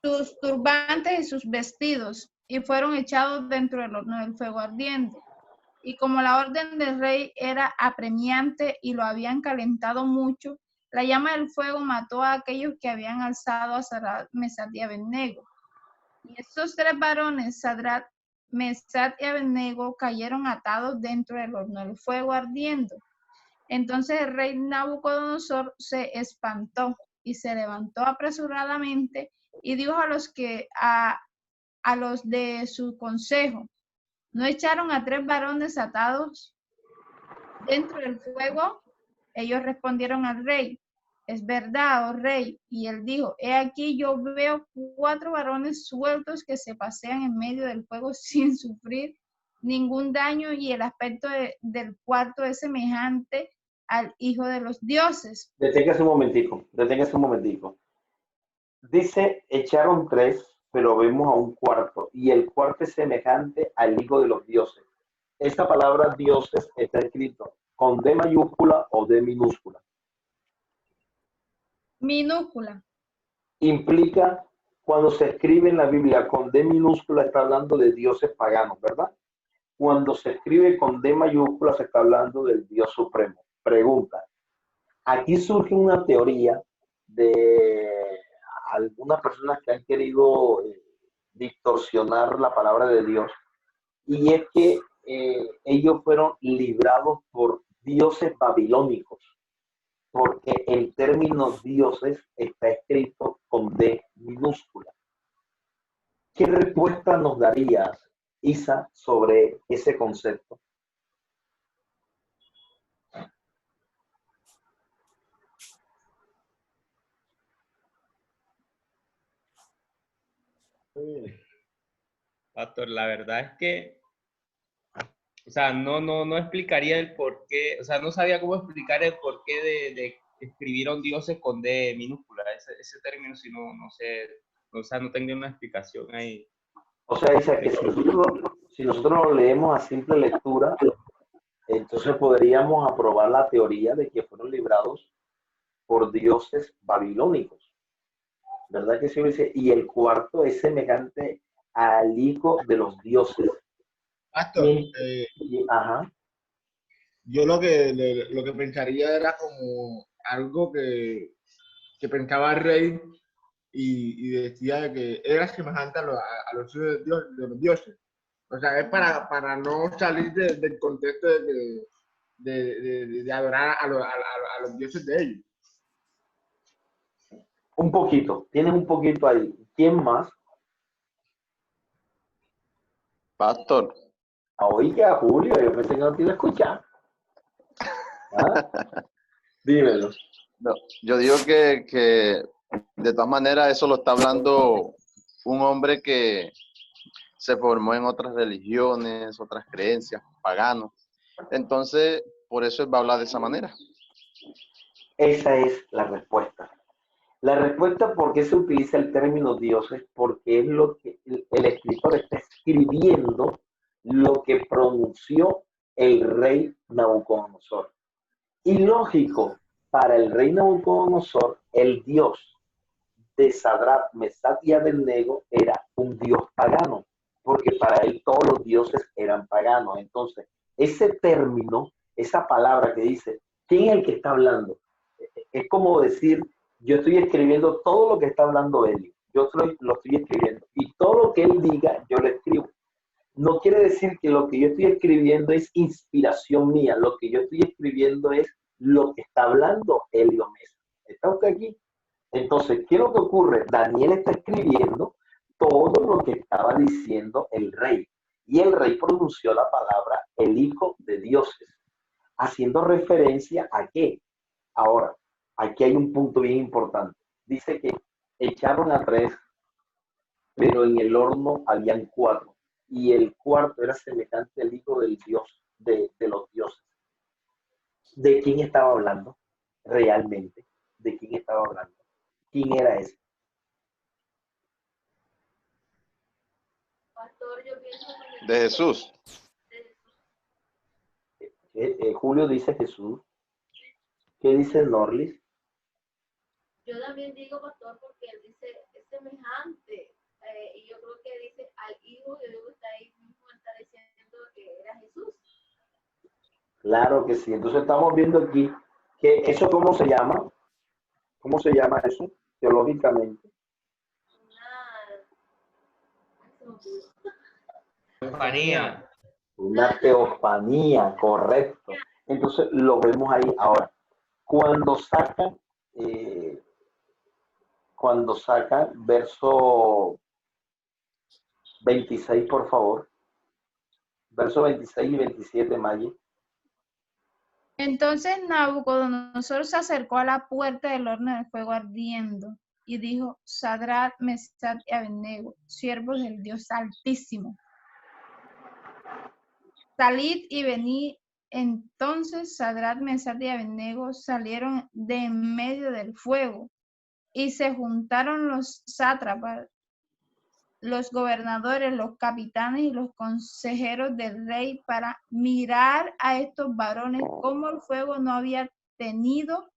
sus turbantes y sus vestidos, y fueron echados dentro del horno del fuego ardiente. Y como la orden del rey era apremiante y lo habían calentado mucho, la llama del fuego mató a aquellos que habían alzado a Sadrach, Mesach y Abednego. Y estos tres varones, Sadrach, Mesach y Abednego, cayeron atados dentro del horno del fuego ardiendo. Entonces el rey Nabucodonosor se espantó y se levantó apresuradamente y dijo a los de su consejo: ¿no echaron a tres varones atados dentro del fuego? Ellos respondieron al rey: es verdad, oh rey. Y él dijo: he aquí, yo veo cuatro varones sueltos que se pasean en medio del fuego sin sufrir ningún daño, y el aspecto del cuarto es semejante al hijo de los dioses. Deténgase un momentico, deténgase un momentico. Dice, echaron tres, pero vemos a un cuarto, y el cuarto es semejante al hijo de los dioses. Esta palabra dioses está escrito con D mayúscula o D minúscula. Minúscula. Implica, cuando se escribe en la Biblia con D minúscula, está hablando de dioses paganos, ¿verdad? Cuando se escribe con D mayúscula, se está hablando del Dios supremo. Pregunta, aquí surge una teoría de algunas personas que han querido distorsionar la palabra de Dios, y es que ellos fueron librados por dioses babilónicos, porque el término dioses está escrito con D minúscula. ¿Qué respuesta nos darías, Isa, sobre ese concepto? Pastor, la verdad es que, o sea, no explicaría el por qué, o sea, no sabía cómo explicar el porqué de que escribieron dioses con D minúscula, ese término, si no sé, o sea, no tendría una explicación ahí. O sea, Isa, que si nosotros lo leemos a simple lectura, entonces podríamos aprobar la teoría de que fueron librados por dioses babilónicos, ¿verdad que sí? Dice, y el cuarto es semejante al hijo de los dioses. Pastor, Ajá. yo lo que pensaría era como algo que pensaba el rey y decía de que era semejante a los hijos de los dioses. O sea, es para no salir del contexto de adorar a los dioses de ellos. Un poquito, tienes un poquito ahí. ¿Quién más? Pastor. Oiga, Julio, yo pensé que no te iba a escuchar. ¿Ah? Dímelo. No, yo digo que de todas maneras eso lo está hablando un hombre que se formó en otras religiones, otras creencias, paganos. Entonces, por eso él va a hablar de esa manera. Esa es la respuesta. La respuesta por qué se utiliza el término dioses, porque es lo que el escritor está escribiendo lo que pronunció el rey Nabucodonosor. Y lógico, para el rey Nabucodonosor, el dios de Sadrach, Mesach y Abednego era un dios pagano, porque para él todos los dioses eran paganos. Entonces, ese término, esa palabra que dice, ¿quién es el que está hablando? Es como decir, yo estoy escribiendo todo lo que está hablando él, yo lo estoy escribiendo, y todo lo que él diga, yo lo escribo. No quiere decir que lo que yo estoy escribiendo es inspiración mía, lo que yo estoy escribiendo es lo que está hablando Helio Mesa. ¿Está usted aquí? Entonces, ¿qué es lo que ocurre? Daniel está escribiendo todo lo que estaba diciendo el rey, y el rey pronunció la palabra el hijo de dioses, haciendo referencia a qué. Ahora, aquí hay un punto bien importante. Dice que echaron a tres, pero en el horno habían cuatro, y el cuarto era semejante al hijo del dios, de los dioses. ¿De quién estaba hablando realmente? ¿De quién estaba hablando? ¿Quién era ese? Pastor, yo pienso De Jesús. Julio dice Jesús. ¿Qué dice Norlis? Yo también digo, pastor, porque él dice, es semejante Claro que sí. Entonces estamos viendo aquí que eso, ¿cómo se llama? ¿Cómo se llama eso teológicamente? Teofanía. Una teofanía, correcto. Entonces lo vemos ahí ahora. Cuando sacan, eh, cuando sacan verso 26, por favor. Verso 26 y 27, Maggie. Entonces Nabucodonosor se acercó a la puerta del horno de fuego ardiendo y dijo: Sadrach, Mesach y Abednego, siervos del Dios Altísimo, salid y venid. Entonces Sadrach, Mesach y Abednego salieron de en medio del fuego, y se juntaron los sátrapas, los gobernadores, los capitanes y los consejeros del rey para mirar a estos varones, como el fuego no había tenido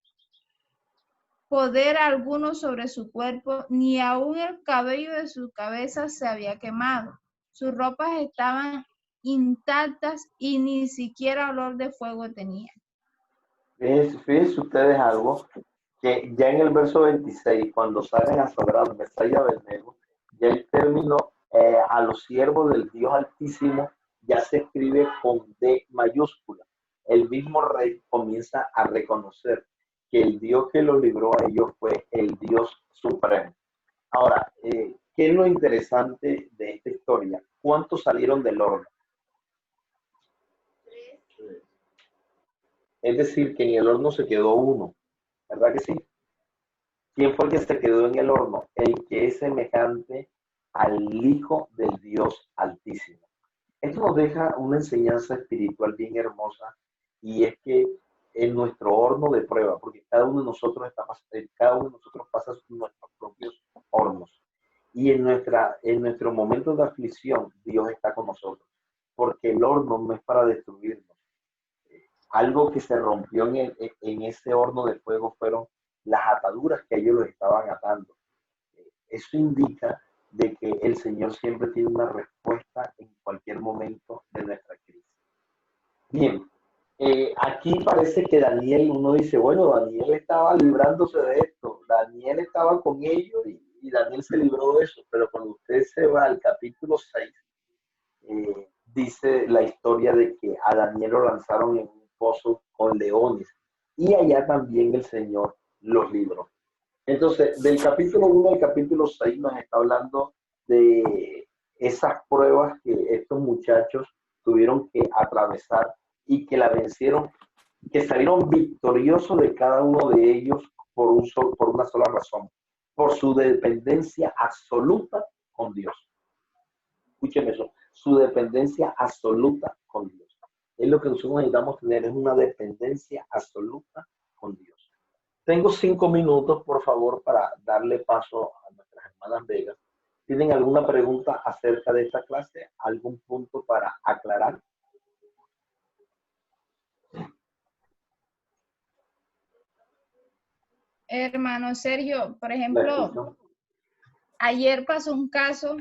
poder alguno sobre su cuerpo, ni aun el cabello de su cabeza se había quemado. Sus ropas estaban intactas y ni siquiera olor de fuego tenían. Fíjense ustedes algo, que ya en el verso 26, cuando salen a Sadrach, Mesach y Abednego, ya el término a los siervos del Dios Altísimo ya se escribe con D mayúscula. El mismo rey comienza a reconocer que el Dios que los libró a ellos fue el Dios supremo. Ahora, ¿qué es lo interesante de esta historia? ¿Cuántos salieron del horno? Es decir, que en el horno se quedó uno, ¿verdad que sí? ¿Quién fue el que se quedó en el horno? El que es semejante al Hijo del Dios Altísimo. Esto nos deja una enseñanza espiritual bien hermosa, y es que en nuestro horno de prueba, porque cada uno de nosotros pasa nuestros propios hornos, y en nuestro momento de aflicción Dios está con nosotros, porque el horno no es para destruirnos. Algo que se rompió en ese horno de fuego fueron las ataduras que ellos los estaban atando. Eso indica de que el Señor siempre tiene una respuesta en cualquier momento de nuestra crisis. Bien, aquí parece que Daniel, uno dice, bueno, Daniel estaba librándose de esto, Daniel estaba con ellos y Daniel se libró de eso, pero cuando usted se va al capítulo 6, dice la historia de que a Daniel lo lanzaron en un pozo con leones, y allá también el Señor los libró. Entonces, del capítulo 1 al capítulo 6 nos está hablando de esas pruebas que estos muchachos tuvieron que atravesar y que la vencieron, que salieron victoriosos de cada uno de ellos por una sola razón, por su dependencia absoluta con Dios. Escuchen eso, su dependencia absoluta con Dios. Es lo que nosotros necesitamos tener, es una dependencia absoluta con Dios. Tengo 5 minutos, por favor, para darle paso a nuestras hermanas Vegas. ¿Tienen alguna pregunta acerca de esta clase? ¿Algún punto para aclarar? Hermano Sergio, por ejemplo, ayer pasó un caso